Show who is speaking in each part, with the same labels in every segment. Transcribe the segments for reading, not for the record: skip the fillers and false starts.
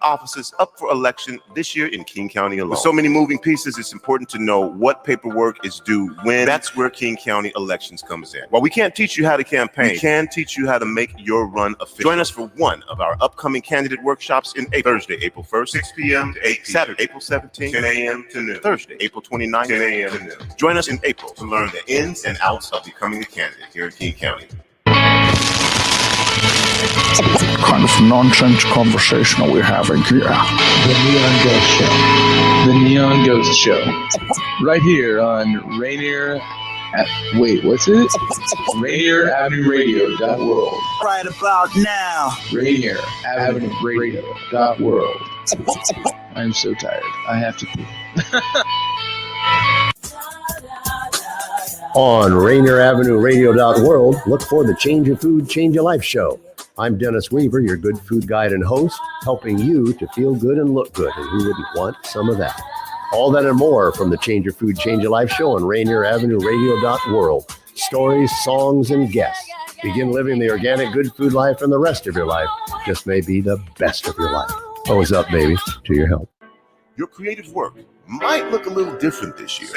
Speaker 1: offices up for election this year in King County alone. With so many moving pieces, it's important to know what paperwork is due when. That's where King County Elections comes in. While we can't teach you how to campaign, we can teach you how to make your run official. Join us for one of our upcoming candidate workshops in Thursday, April 1st, 6 p.m. to 8 p.m. Saturday, April 17th, 10 a.m. to noon. Thursday, April 29th, 10 a.m. to noon. Join us in April to learn the ins and outs of becoming a candidate here in King County.
Speaker 2: Kind of nonsense conversation are we having here?
Speaker 3: The Neon Ghost Show. The Neon Ghost Show. Right here on Rainier... what's it? Rainier Avenue Radio.world.
Speaker 4: Right about now.
Speaker 3: Rainier Avenue Radio.world. I'm so tired. I have to pee.
Speaker 5: On Rainier Avenue Radio.world, look for the Change Your Food, Change Your Life show. I'm Dennis Weaver, your good food guide and host, helping you to feel good and look good, and who wouldn't want some of that? All that and more from the Change Your Food, Change Your Life show on Rainier Avenue Radio.world. Stories, songs, and guests. Begin living the organic good food life, and the rest of your life just may be the best of your life. Always up, baby, to your help.
Speaker 1: Your creative work might look a little different this year,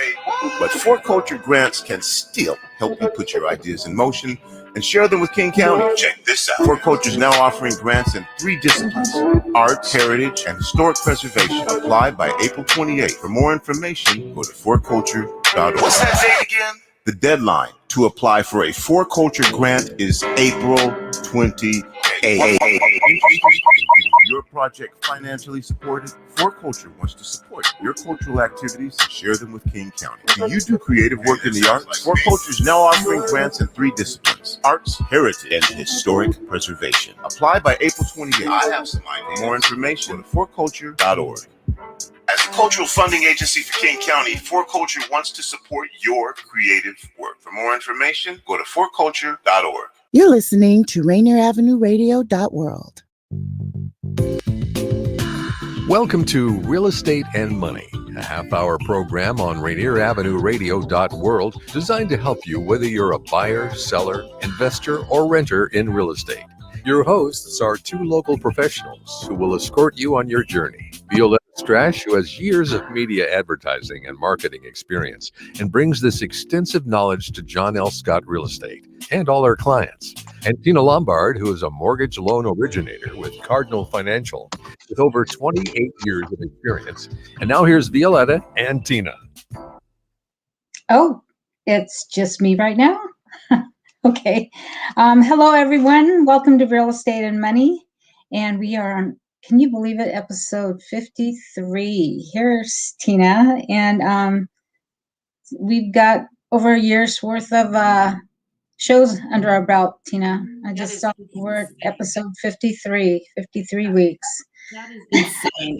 Speaker 1: but For Culture grants can still help you put your ideas in motion and share them with King County. Check this out. For Culture is now offering grants in 3 disciplines: arts, heritage, and historic preservation. Apply by April 28th. For more information, go to forculture.org. What's that date again? The deadline to apply for a For Culture grant is April 28th. Your project financially supported? For Culture wants to support your cultural activities and share them with King County. Do you do creative work in the arts? For Culture is now offering grants in 3 disciplines: arts, heritage, and historic preservation. Apply by April 28th. I have some ideas. For more information, go to forculture.org. As a cultural funding agency for King County, For Culture wants to support your creative work. For more information, go to forculture.org.
Speaker 6: You're listening to Rainier Avenue Radio.world.
Speaker 7: Welcome to Real Estate and Money, a half-hour program on Rainier Avenue Radio.world designed to help you whether you're a buyer, seller, investor, or renter in real estate. Your hosts are 2 local professionals who will escort you on your journey. Violeta Strash, who has years of media advertising and marketing experience and brings this extensive knowledge to John L. Scott Real Estate and all our clients. And Tina Lombard, who is a mortgage loan originator with Cardinal Financial with over 28 years of experience. And now here's Violeta and Tina.
Speaker 8: Oh, it's just me right now? Okay. Hello, everyone. Welcome to Real Estate and Money. And we are on, can you believe it, episode 53. Here's Tina. And we've got over a year's worth of shows under our belt, Tina. I just saw we're at episode 53 weeks.
Speaker 9: That is insane.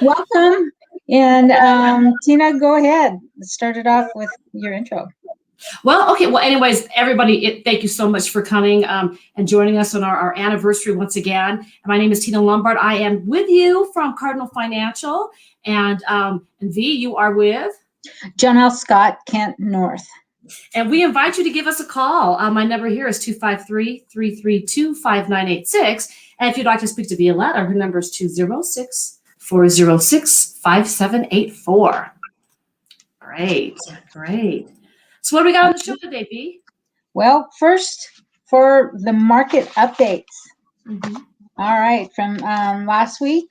Speaker 8: Welcome. And Tina, go ahead. Let's start it off with your intro.
Speaker 9: Well, okay. Well, anyways, everybody, thank you so much for coming and joining us on our anniversary once again. My name is Tina Lombard. I am with you from Cardinal Financial. And V, you are with?
Speaker 8: John L. Scott, Kent North.
Speaker 9: And we invite you to give us a call. My number here is 253-332-5986. And if you'd like to speak to Violeta, her number is 206-406-5784. Great. So what do we got on the show today, V?
Speaker 8: Well, first, for the market updates.
Speaker 9: Mm-hmm.
Speaker 8: All right, from last week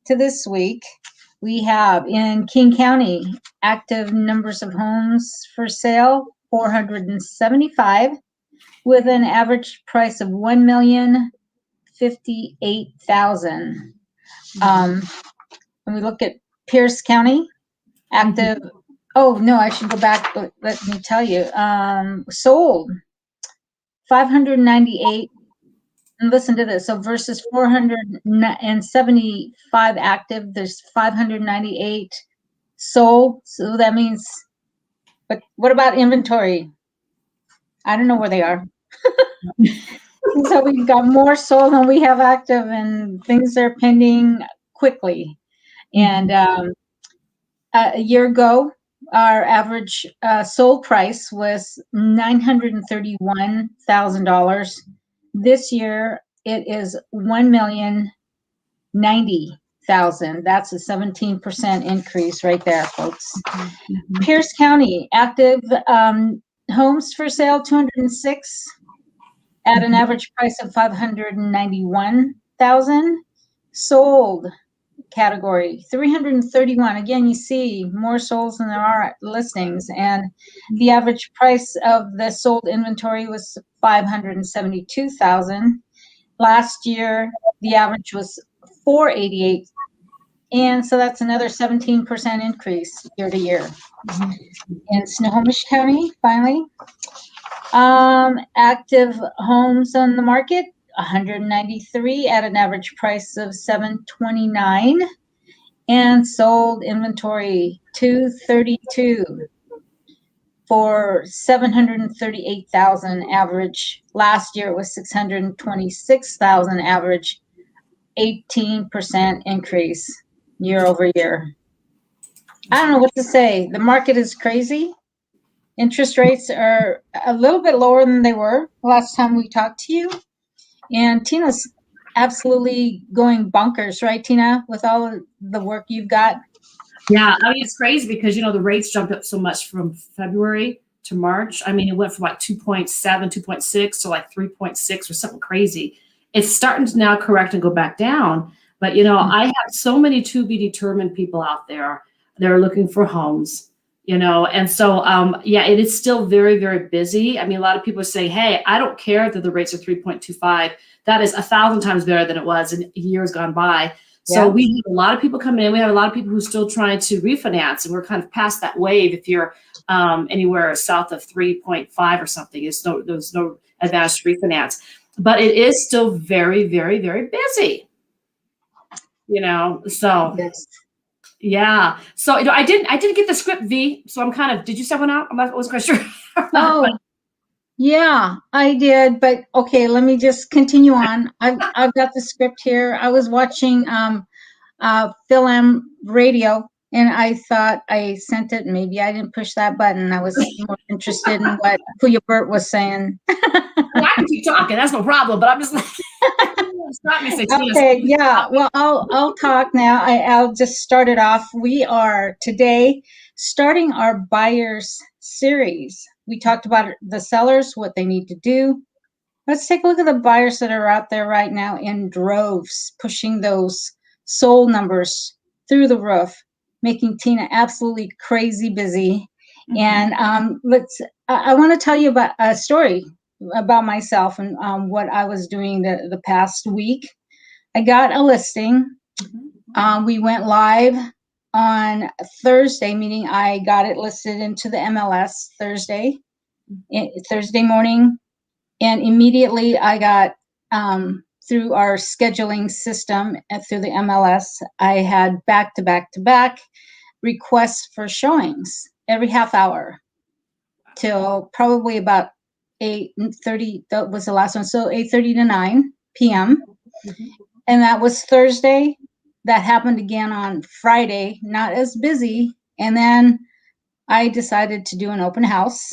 Speaker 8: to this week, we have in King County active numbers of homes for sale, 475, with an average price of $1,058,000. When we look at Pierce County, active. Oh no, I should go back. But let me tell you, sold 598. And listen to this. So versus 475 active, there's 598 sold. So that means, but what about inventory? I don't know where they are. So we've got more sold than we have active, and things are pending quickly. And a year ago, our average sold price was $931,000. This year, it is $1,058,000. 90,000. That's a 17% increase right there, folks. Pierce County, active homes for sale, 206 at an average price of 591,000. Sold category, 331. Again, you see more souls than there are listings, and the average price of the sold inventory was 572,000. Last year, the average was 488, and so that's another 17% increase year to year. In Snohomish County, finally, active homes on the market, 193 at an average price of 729, and sold inventory 232 for 738,000 average. Last year it was 626,000 average, 18% increase year over year. I don't know what to say. The market is crazy. Interest rates are a little bit lower than they were last time we talked to you. And Tina's absolutely going bonkers, right, Tina, with all of the work you've got?
Speaker 9: Yeah, I mean, it's crazy because, the rates jumped up so much from February to March. I mean, it went from like 2.7, 2.6 to like 3.6 or something crazy. It's starting to now correct and go back down. But, I have so many to be determined people out there that are looking for homes, and so, it is still very, very busy. I mean, a lot of people say, hey, I don't care that the rates are 3.25. That is 1,000 times better than it was in years gone by. So we have a lot of people coming in. We have a lot of people who are still trying to refinance, and we're kind of past that wave. If you're anywhere south of 3.5 or something, there's no advantage to refinance. But it is still very, very, very busy. So.
Speaker 8: Yes.
Speaker 9: Yeah. So I didn't get the script, V. So I'm kind of. Did you set one out? I wasn't quite sure.
Speaker 8: Oh, yeah, I did. But okay, let me just continue on. I've got the script here. I was watching Phil M Radio, and I thought I sent it. Maybe I didn't push that button. I was more interested in what Puya Bert was saying.
Speaker 9: Well, I can keep talking. That's no problem. But I'm just like.
Speaker 8: Okay, yeah. Well, I'll talk now. I'll just start it off. We are today starting our buyers series. We talked about the sellers, what they need to do. Let's take a look at the buyers that are out there right now in droves, pushing those sold numbers through the roof, making Tina absolutely crazy busy. And I want to tell you about a story about myself and what I was doing the past week. I got a listing. We went live on Thursday, meaning I got it listed into the MLS Thursday morning. And immediately I got, through our scheduling system and through the MLS, I had back-to-back requests for showings every half hour till probably about 8:30. That was the last one. So 8:30 to 9 p.m. And that was Thursday. That happened again on Friday, not as busy. And then I decided to do an open house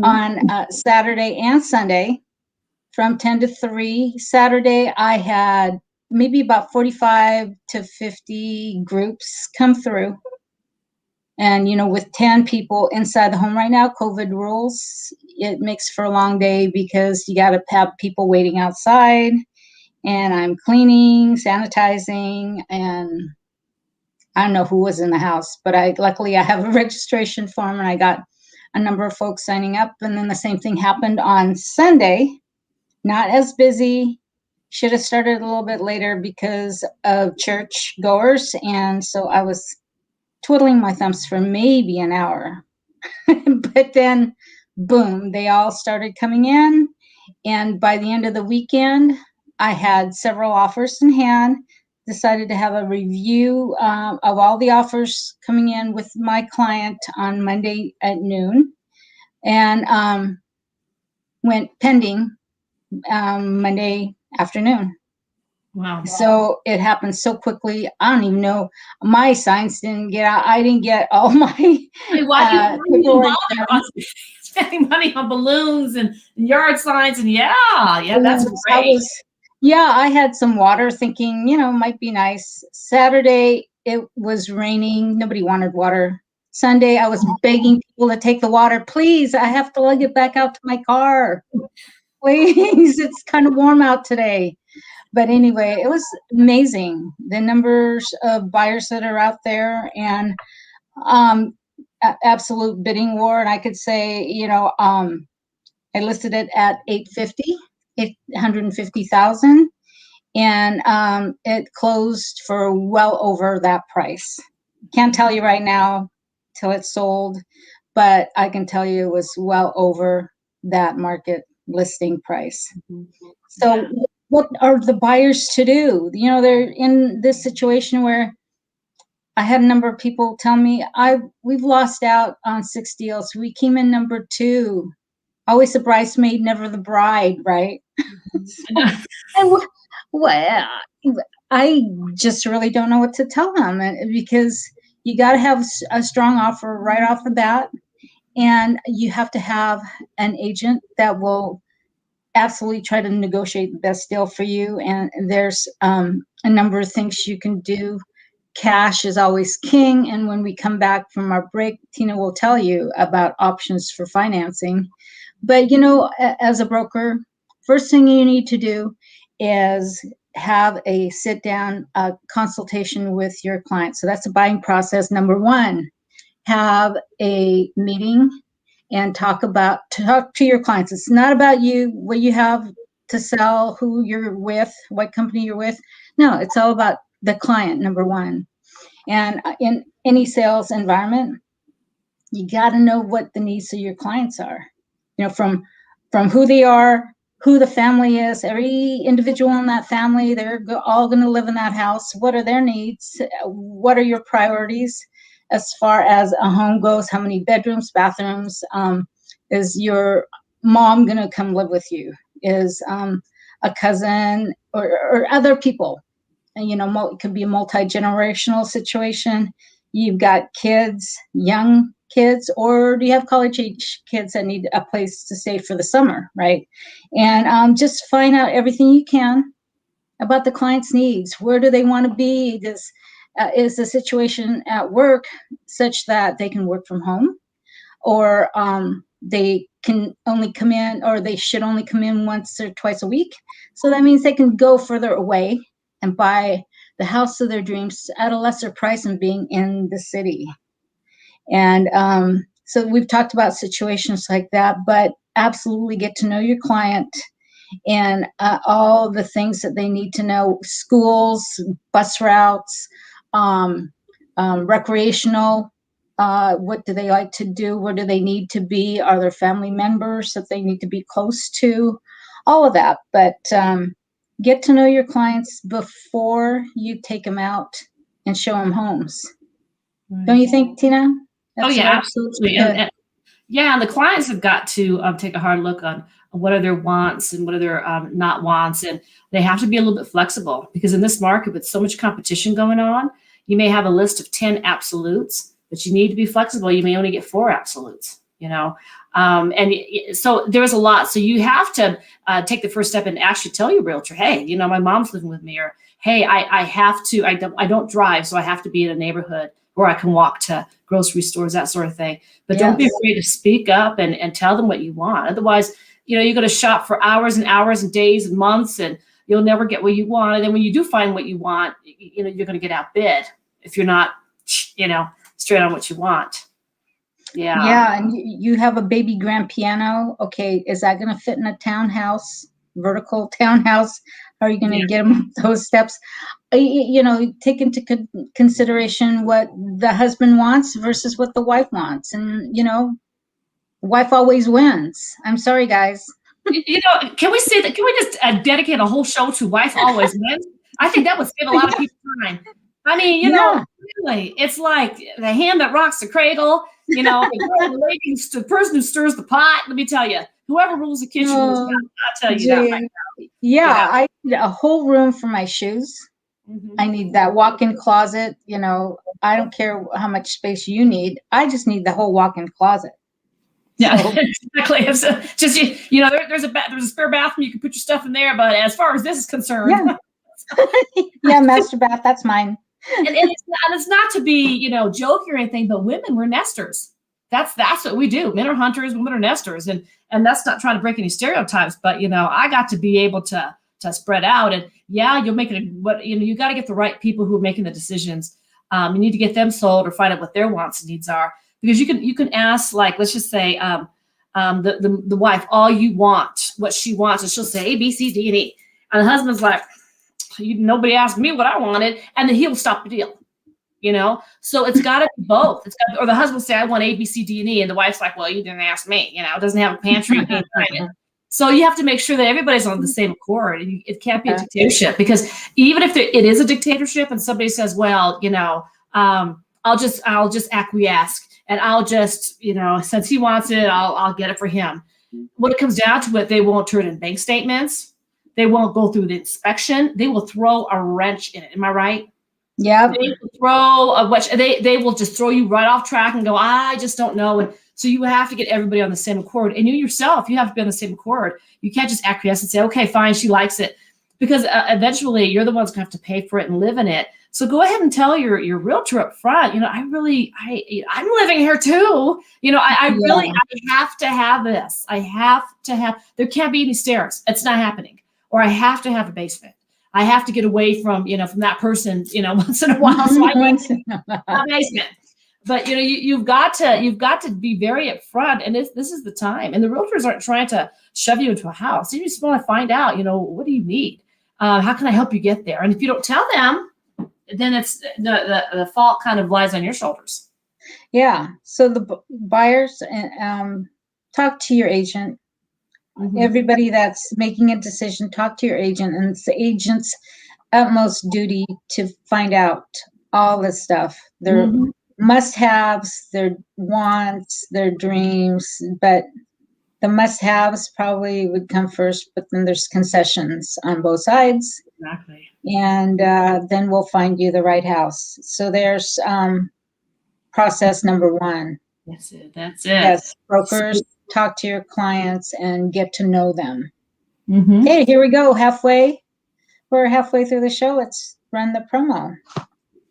Speaker 8: on Saturday and Sunday from 10 to 3. Saturday, I had maybe about 45 to 50 groups come through. And, with 10 people inside the home right now, COVID rules, it makes for a long day because you got to have people waiting outside. And I'm cleaning, sanitizing, and I don't know who was in the house, but luckily I have a registration form and I got a number of folks signing up. And then the same thing happened on Sunday, not as busy. Should have started a little bit later because of church goers. And so I was twiddling my thumbs for maybe an hour. But then, boom, they all started coming in. And by the end of the weekend, I had several offers in hand, decided to have a review of all the offers coming in with my client on Monday at noon, and went pending Monday afternoon.
Speaker 9: Wow.
Speaker 8: So it happened so quickly. I don't even know. My signs didn't get out. I didn't get all my
Speaker 9: paperwork spending money on balloons and yard signs, and that's great.
Speaker 8: Yeah, I had some water thinking, might be nice. Saturday, it was raining. Nobody wanted water. Sunday, I was begging people to take the water. Please, I have to lug it back out to my car. Please, it's kind of warm out today. But anyway, it was amazing. The numbers of buyers that are out there, and absolute bidding war. And I could say, I listed it at 850,000. And it closed for well over that price. Can't tell you right now till it's sold, but I can tell you it was well over that market listing price. So what are the buyers to do? They're in this situation where I had a number of people tell me, we've lost out on 6 deals. We came in number 2. Always the bridesmaid, never the bride, right? Well, I just really don't know what to tell them, because you got to have a strong offer right off the bat, and you have to have an agent that will absolutely try to negotiate the best deal for you. And there's a number of things you can do. Cash is always king. And when we come back from our break, Tina will tell you about options for financing. But, as a broker, first thing you need to do is have a sit down consultation with your client. So that's the buying process. Number 1, have a meeting and talk to your clients. It's not about you, what you have to sell, who you're with, what company you're with. No, it's all about the client, number 1. And in any sales environment, you got to know what the needs of your clients are. From who they are, who the family is, every individual in that family, they're all going to live in that house. What are their needs? What are your priorities as far as a home goes? How many bedrooms, bathrooms? Is your mom going to come live with you? Is a cousin or other people? And, it could be a multi-generational situation. You've got kids, young kids, or do you have college-age kids that need a place to stay for the summer, right? And just find out everything you can about the client's needs. Where do they want to be? Is the situation at work such that they can work from home, or they can only come in, or they should only come in once or twice a week? So that means they can go further away and buy the house of their dreams at a lesser price than being in the city. And so we've talked about situations like that, but absolutely get to know your client and all the things that they need to know: schools, bus routes, recreational. What do they like to do? Where do they need to be? Are there family members that they need to be close to? All of that. But get to know your clients before you take them out and show them homes. Don't you think, Tina?
Speaker 9: That's absolutely. And the clients have got to take a hard look on what are their wants and what are their not wants. And they have to be a little bit flexible, because in this market with so much competition going on, you may have a list of 10 absolutes, but you need to be flexible. You may only get 4 absolutes, and so there's a lot. So you have to take the first step and actually tell your realtor, hey, my mom's living with me, or hey, I have to, I don't drive, so I have to be in a neighborhood where I can walk to grocery stores, that sort of thing. But Don't be afraid to speak up and tell them what you want. Otherwise, you're going to shop for hours and hours and days and months, and you'll never get what you want. And then when you do find what you want, you're going to get outbid if you're not, straight on what you want. Yeah.
Speaker 8: Yeah. And you have a baby grand piano. Okay. Is that going to fit in a townhouse, vertical townhouse? How are you going to get them up those steps? Take into consideration what the husband wants versus what the wife wants. And, wife always wins. I'm sorry, guys.
Speaker 9: Can we say that? Can we just dedicate a whole show to wife always wins? I think that would save a lot of people time. I mean, really, it's like the hand that rocks the cradle, the person who stirs the pot. Let me tell you, whoever rules the kitchen, I'll tell you that right now.
Speaker 8: Yeah, I need a whole room for my shoes. Mm-hmm. I need that walk-in closet. I don't care how much space you need. I just need the whole walk-in closet.
Speaker 9: Yeah,
Speaker 8: So,
Speaker 9: exactly. It's just there's a spare bathroom, you can put your stuff in there. But as far as this is concerned,
Speaker 8: yeah, master bath, that's mine.
Speaker 9: and it's not to be jokey or anything, but women, we're nesters. That's what we do. Men are hunters, women are nesters, and that's not trying to break any stereotypes. But I got to be able to spread out, and you'll make it. You got to get the right people who are making the decisions. You need to get them sold or find out what their wants and needs are, because you can ask, like, let's just say the wife all you want, what she wants, and she'll say A, B, C, D, and E, and the husband's like, nobody asked me what I wanted, and then he'll stop the deal. So it's got to be both. Or the husband will say, I want A, B, C, D, and E, and the wife's like, well, you didn't ask me. It doesn't have a pantry. So you have to make sure that everybody's on the same accord. It can't be a dictatorship, because even if it is a dictatorship and somebody says, well, I'll just acquiesce, and I'll just, since he wants it, I'll get it for him. When it comes down to it, they won't turn in bank statements. They won't go through the inspection. They will throw a wrench in it. Am I right?
Speaker 8: Yeah.
Speaker 9: They will throw a wrench. They will just throw you right off track and go, I just don't know. And so you have to get everybody on the same accord. And you yourself, you have to be on the same accord. You can't just acquiesce and say, okay, fine, she likes it. Because eventually you're the ones going to have to pay for it and live in it. So go ahead and tell your realtor up front, I'm living here too. I have to have this. There can't be any stairs. It's not happening. Or I have to have a basement. I have to get away from that person, once in a while. So I need a basement. But you've got to be very upfront, and this is the time. And the realtors aren't trying to shove you into a house. You just want to find out, what do you need? How can I help you get there? And if you don't tell them, then it's the fault kind of lies on your shoulders.
Speaker 8: Yeah. So the buyers, talk to your agent. Mm-hmm. Everybody that's making a decision, talk to your agent, and it's the agent's utmost duty to find out all this stuff. Their must-haves, their wants, their dreams, but the must-haves probably would come first, but then there's concessions on both sides.
Speaker 9: Exactly.
Speaker 8: And then we'll find you the right house. So there's process number one.
Speaker 9: That's it.
Speaker 8: Yes, brokers, talk to your clients and get to know them. Mm-hmm. Okay, here we go. We're halfway through the show. Let's run the promo.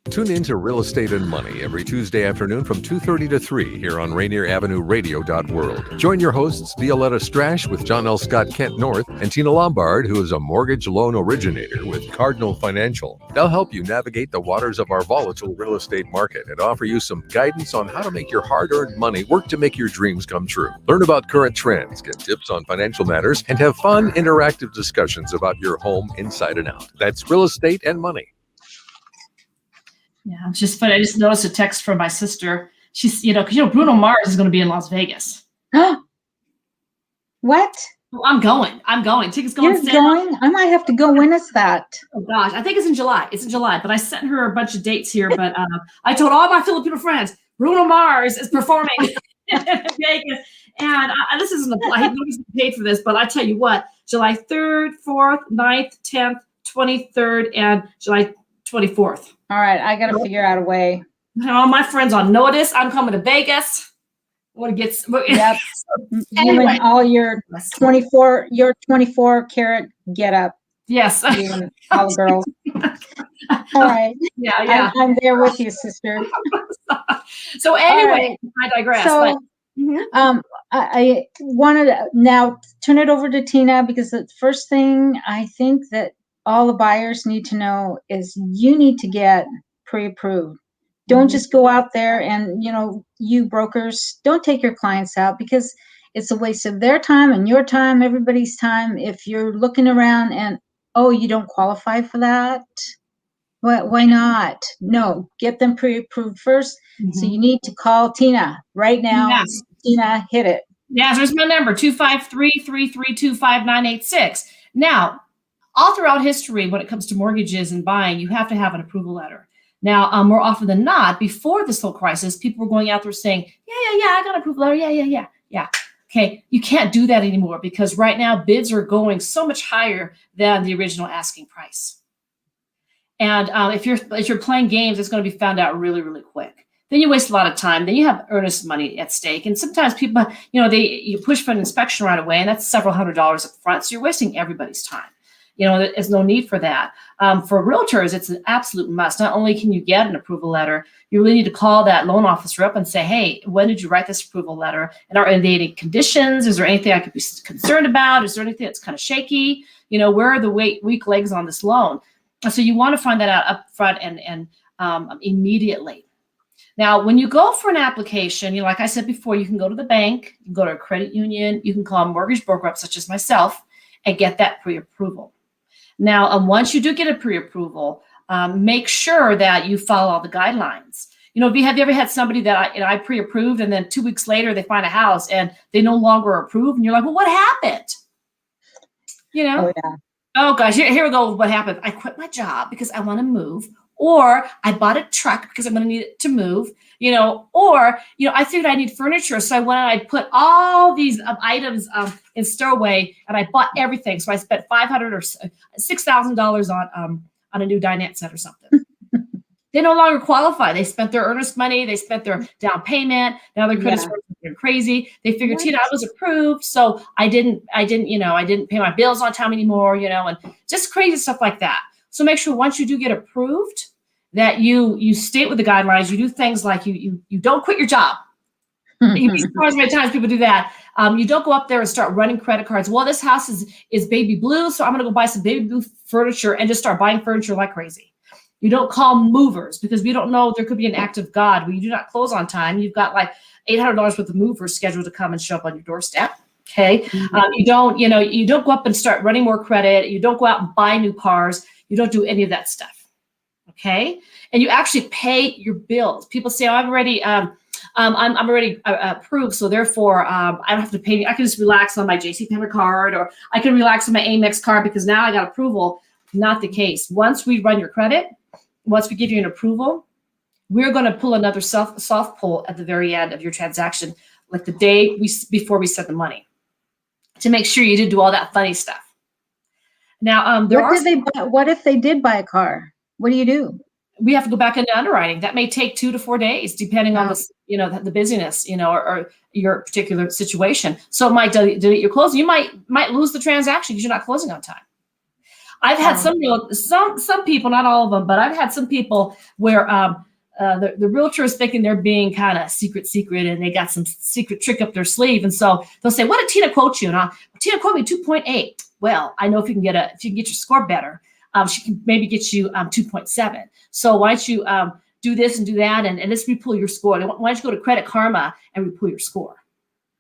Speaker 7: Tune in to Real Estate and Money every Tuesday afternoon from 2:30 to 3 here on Rainier Avenue Radio.world. Join your hosts, Violeta Strash with John L. Scott Kent North and Tina Lombard, who is a mortgage loan originator with Cardinal Financial. They'll help you navigate the waters of our volatile real estate market and offer you some guidance on how to make your hard-earned money work to make your dreams come true. Learn about current trends, get tips on financial matters, and have fun, interactive discussions about your home inside and out. That's Real Estate and Money.
Speaker 9: Yeah, it's just funny. I just noticed a text from my sister. She's, because Bruno Mars is going to be in Las Vegas.
Speaker 8: What?
Speaker 9: Well, I'm going. Tickets going.
Speaker 8: You're going? I might have to go. When is that?
Speaker 9: Oh gosh, I think it's in July. But I sent her a bunch of dates here. But I told all my Filipino friends, Bruno Mars is performing in Vegas. And this isn't nobody's paid for this, but I tell you what, July 3rd, 4th, 9th, 10th, 23rd, and July 24th.
Speaker 8: All right, I got to figure out a way.
Speaker 9: All my friends on notice. I'm coming to Vegas. I want to get.
Speaker 8: Yep. Anyway. You and all your 24 karat get up.
Speaker 9: Yes.
Speaker 8: You and all the girls. All right.
Speaker 9: Yeah.
Speaker 8: I'm there with you, sister.
Speaker 9: So anyway, right. I digress.
Speaker 8: So, I wanted to now turn it over to Tina, because the first thing I think that all the buyers need to know is you need to get pre-approved. Don't just go out there and, you brokers, don't take your clients out, because it's a waste of their time and your time, everybody's time. If you're looking around and, you don't qualify for that, why not? No, get them pre-approved first. Mm-hmm. So you need to call Tina right now. Yes. Tina, hit it.
Speaker 9: Yeah, there's my number, 253-332-5986. Now, all throughout history, when it comes to mortgages and buying, you have to have an approval letter. Now, more often than not, before this whole crisis, people were going out there saying, yeah, I got an approval letter. Yeah. Okay, you can't do that anymore, because right now bids are going so much higher than the original asking price. And if you're playing games, it's going to be found out really, really quick. then you waste a lot of time. Then you have earnest money at stake. And sometimes people, you push for an inspection right away, and that's several $100s up front. So you're wasting everybody's time. There's no need for that. For realtors, it's an absolute must. Not only can you get an approval letter, you really need to call that loan officer up and say, hey, when did you write this approval letter? And are there any conditions? Is there anything I could be concerned about? Is there anything that's kind of shaky? Where are the weak legs on this loan? So you want to find that out up front and immediately. Now, when you go for an application, like I said before, you can go to the bank, you can go to a credit union, you can call a mortgage broker up such as myself and get that pre-approval. Now, once you do get a pre-approval, make sure that you follow all the guidelines. Have you ever had somebody that I pre-approved and then 2 weeks later they find a house and they no longer approve? And you're like, well, what happened?
Speaker 8: Oh, yeah.
Speaker 9: Oh, gosh, here we go with what happened. I quit my job because I want to move. Or I bought a truck because I'm going to need it to move, or I figured I need furniture. So I went and I put all these items in stowaway and I bought everything. So I spent $500 or $6,000 on a new dinette set or something. They no longer qualify. They spent their earnest money. They spent their down payment. Now their credit score is crazy. They figured, Tina, I was approved. So I didn't pay my bills on time anymore, and just crazy stuff like that. So make sure once you do get approved that you state with the guidelines, you do things like you don't quit your job. You'd be surprised how many times people do that. You don't go up there and start running credit cards. Well, this house is baby blue, so I'm going to go buy some baby blue furniture and just start buying furniture like crazy. You don't call movers because we don't know, there could be an act of God where you do not close on time. You've got like $800 worth of movers scheduled to come and show up on your doorstep. Okay. You don't go up and start running more credit. You don't go out and buy new cars. You don't do any of that stuff, okay? And you actually pay your bills. People say, "Oh, I'm already approved, so therefore I don't have to pay. I can just relax on my JC Payment card, or I can relax on my Amex card because now I got approval." Not the case. Once we run your credit, once we give you an approval, we're going to pull another soft pull at the very end of your transaction, like the day before we send the money, to make sure you didn't do all that funny stuff. Now,
Speaker 8: what if they did buy a car? What do you do?
Speaker 9: We have to go back into underwriting. That may take 2 to 4 days, depending on the busyness, or your particular situation. So it might delete your closing. You might lose the transaction because you're not closing on time. I've had some people, not all of them, but I've had some people where the realtor is thinking they're being kind of secret, and they got some secret trick up their sleeve, and so they'll say, "What did Tina quote you?" And Tina quote me 2.8. Well, I know if you can get your score better, she can maybe get you 2.7. So why don't you do this and do that, and let's repull your score. Why don't you go to Credit Karma and repull your score?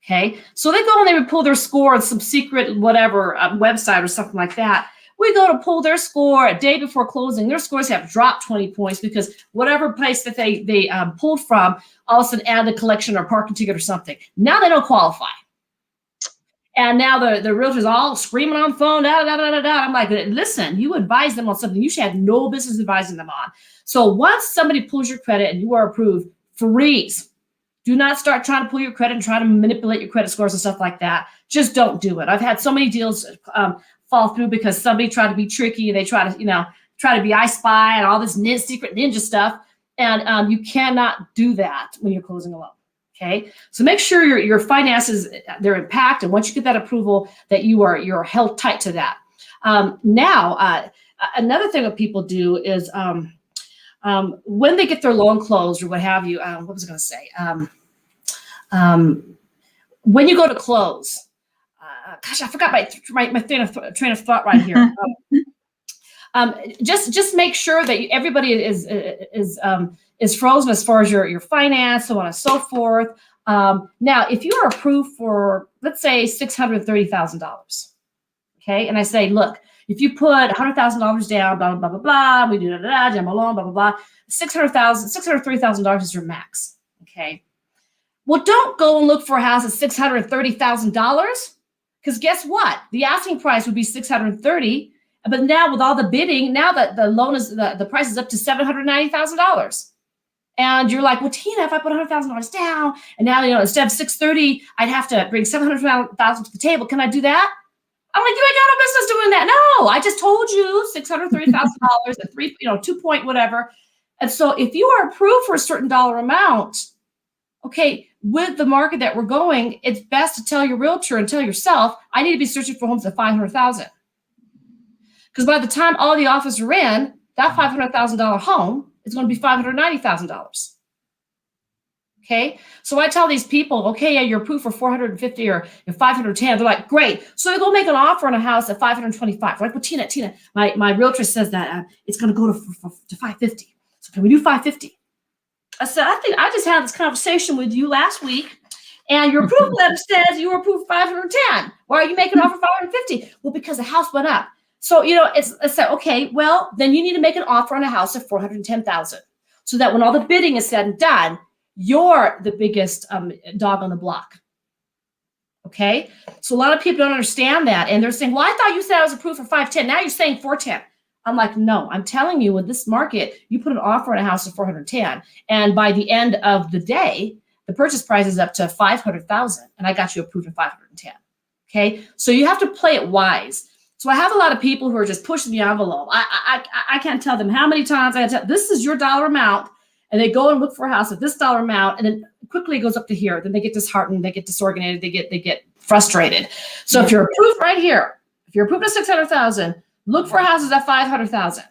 Speaker 9: Okay, so they go and they repull their score on some secret whatever website or something like that. We go to pull their score a day before closing. Their scores have dropped 20 points because whatever place that they pulled from, all of a sudden added a collection or parking ticket or something. Now they don't qualify. And now the realtor's all screaming on the phone, da, da, da, da, da. I'm like, listen, you advise them on something you should have no business advising them on. So once somebody pulls your credit and you are approved, freeze. Do not start trying to pull your credit and try to manipulate your credit scores and stuff like that. Just don't do it. I've had so many deals fall through because somebody tried to be tricky and they try to be I Spy and all this secret ninja stuff. And you cannot do that when you're closing a loan. Okay, so make sure your finances, they're intact, and once you get that approval, that you're held tight to that. Now, another thing that people do is when they get their loan closed or what have you. What was I going to say? When you go to close, gosh, I forgot my train of thought right here. Just make sure that everybody is frozen as far as your finance, so on and so forth. Now, if you are approved for, let's say, $630,000, okay, and I say, look, if you put $100,000 down, blah, blah, blah, blah, we do demo loan, blah, blah, blah, $630,000 is your max, okay? Well, don't go and look for a house at $630,000, because guess what? The asking price would be $630,000, but now with all the bidding, now that the loan is, the price is up to $790,000. And you're like, well, Tina, if I put $100,000 down, and now, instead of $630,000, I'd have to bring $700,000 to the table. Can I do that? I'm like, you ain't got no business doing that. No, I just told you $630,000 at 2 point whatever. And so if you are approved for a certain dollar amount, okay, with the market that we're going, it's best to tell your realtor and tell yourself, I need to be searching for homes at $500,000. Because by the time all the offers are in, that $500,000 home is going to be $590,000. Okay, so I tell these people, okay, yeah, you're approved for 450 or 510. They're like, great. So they go make an offer on a house at 525. Like, well, Tina, my realtor says that it's going to go to 550. So can we do 550? I said, I think I just had this conversation with you last week, and your approval letter says you were approved 510. Why are you making an offer 550? Well, because the house went up. So, it's like, okay, well, then you need to make an offer on a house of 410,000, so that when all the bidding is said and done, you're the biggest dog on the block. Okay, so a lot of people don't understand that, and they're saying, well, I thought you said I was approved for 510. Now you're saying 410. I'm like, no, I'm telling you, with this market, you put an offer on a house of 410, and by the end of the day, the purchase price is up to 500,000, and I got you approved for 510. Okay, so you have to play it wise. So I have a lot of people who are just pushing the envelope. I can't tell them how many times I tell, this is your dollar amount, and they go and look for a house at this dollar amount, and then quickly it goes up to here. Then they get disheartened, they get disorganized, they get frustrated. So if you're approved right here, if you're approved at 600,000, look for houses at 500,000,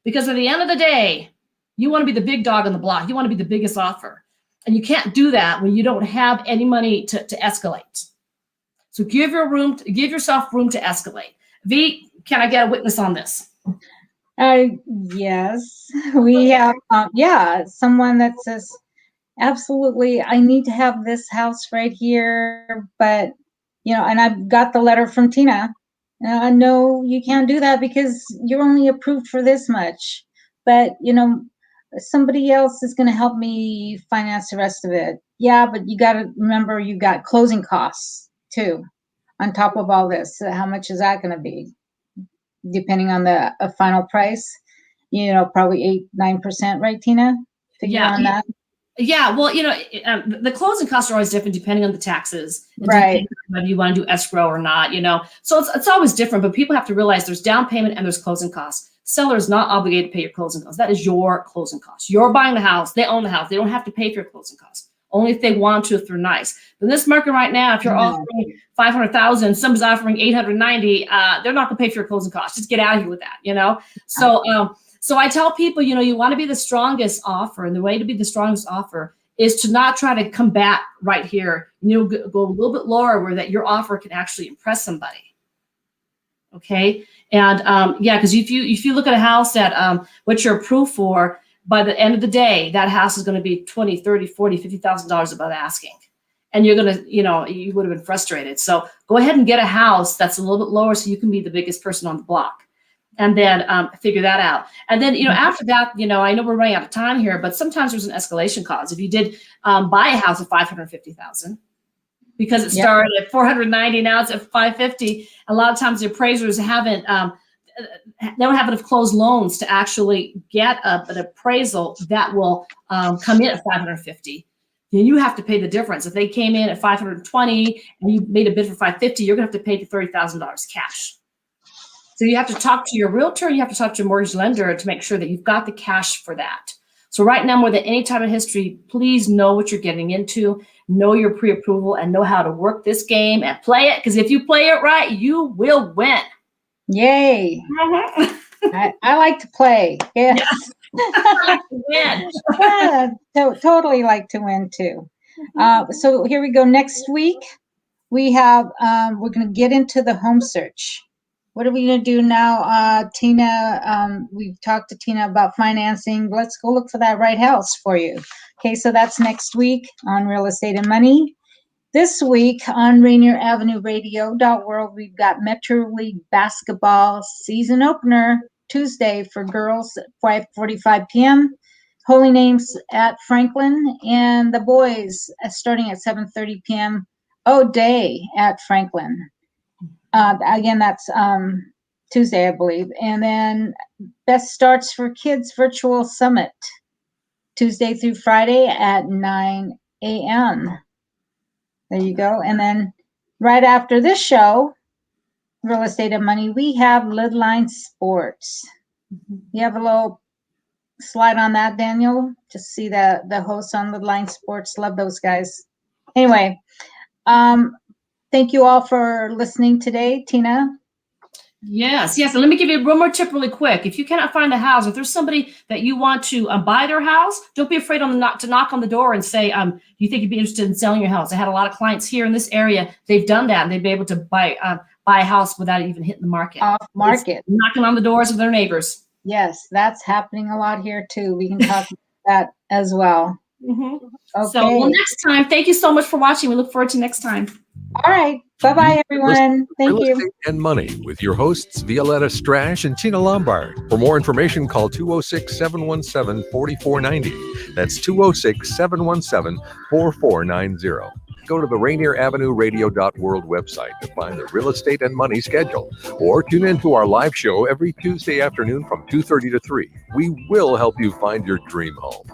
Speaker 9: because at the end of the day, you want to be the big dog on the block. You want to be the biggest offer, and you can't do that when you don't have any money to escalate. So give yourself room to escalate. V, can I get a witness on this?
Speaker 8: Yes, we have, someone that says, absolutely, I need to have this house right here, but, and I've got the letter from Tina. No, you can't do that because you're only approved for this much, but, somebody else is going to help me finance the rest of it. Yeah, but you got to remember, you've got closing costs too, on top of all this. How much is that going to be? Depending on the final price, probably 8-9%, right, Tina? On that.
Speaker 9: Yeah, well, the closing costs are always different depending on the taxes,
Speaker 8: right?
Speaker 9: Whether you want to do escrow or not, So it's always different, but people have to realize there's down payment and there's closing costs. Seller is not obligated to pay your closing costs. That is your closing costs. You're buying the house. They own the house. They don't have to pay for your closing costs. Only if they want to, if they're nice. But in this market right now, if you're offering 500,000, somebody's offering 890, they're not going to pay for your closing costs. Just get out of here with that, So I tell people, you want to be the strongest offer, and the way to be the strongest offer is to not try to combat right here. Go a little bit lower where that your offer can actually impress somebody. Okay, and because if you look at a house that what you're approved for, by the end of the day, that house is going to be $20,000, $30,000, $40,000, $50,000 above asking. And you're going to, you would have been frustrated. So go ahead and get a house that's a little bit lower so you can be the biggest person on the block. And then figure that out. And then, after that, I know we're running out of time here, but sometimes there's an escalation clause. If you did buy a house at $550,000, because it started at $490, now it's at $550. A lot of times the appraisers they don't have enough closed loans to actually get an appraisal that will come in at $550. Then you have to pay the difference. If they came in at $520 and you made a bid for $550, you're going to have to pay the $30,000 cash. So you have to talk to your realtor, and you have to talk to your mortgage lender to make sure that you've got the cash for that. So right now, more than any time in history, please know what you're getting into, know your pre-approval, and know how to work this game and play it. Because if you play it right, you will win.
Speaker 8: Yay. I like to play. Yes.
Speaker 9: I like to win.
Speaker 8: Totally like to win too. So here we go. Next week, we have, we're going to get into the home search. What are we going to do now? Tina, we've talked to Tina about financing. Let's go look for that right house for you. Okay, so that's next week on Real Estate and Money. This week on Rainier Avenue Radio World, we've got Metro League basketball season opener Tuesday for girls at 5:45 p.m. Holy Names at Franklin, and the boys starting at 7:30 p.m. O'Day at Franklin. Again, that's Tuesday, I believe. And then Best Starts for Kids Virtual Summit, Tuesday through Friday at 9 a.m. There you go. And then right after this show, Real Estate and Money, we have Lidline Sports. We have a little slide on that, Daniel. Just see the hosts on the Line Sports. Love those guys. Anyway, thank you all for listening today. Tina?
Speaker 9: Yes. And let me give you one more tip really quick. If you cannot find a house, if there's somebody that you want to buy their house, don't be afraid to knock on the door and say, you think you'd be interested in selling your house? I had a lot of clients here in this area. They've done that, and they'd be able to buy a house without even hitting the market.
Speaker 8: Off market.
Speaker 9: It's knocking on the doors of their neighbors.
Speaker 8: Yes, that's happening a lot here too. We can talk about that as well.
Speaker 9: Mm-hmm.
Speaker 8: Okay.
Speaker 9: So next time, thank you so much for watching. We look forward to next time.
Speaker 8: All right. Bye-bye, everyone. Thank
Speaker 7: Real
Speaker 8: you.
Speaker 7: Estate and Money with your hosts, Violeta, Strash, and Tina Lombard. For more information, call 206-717-4490. That's 206-717-4490. Go to the Rainier Avenue Radio.world website to find the Real Estate and Money schedule, or tune in to our live show every Tuesday afternoon from 2:30 to 3. We will help you find your dream home.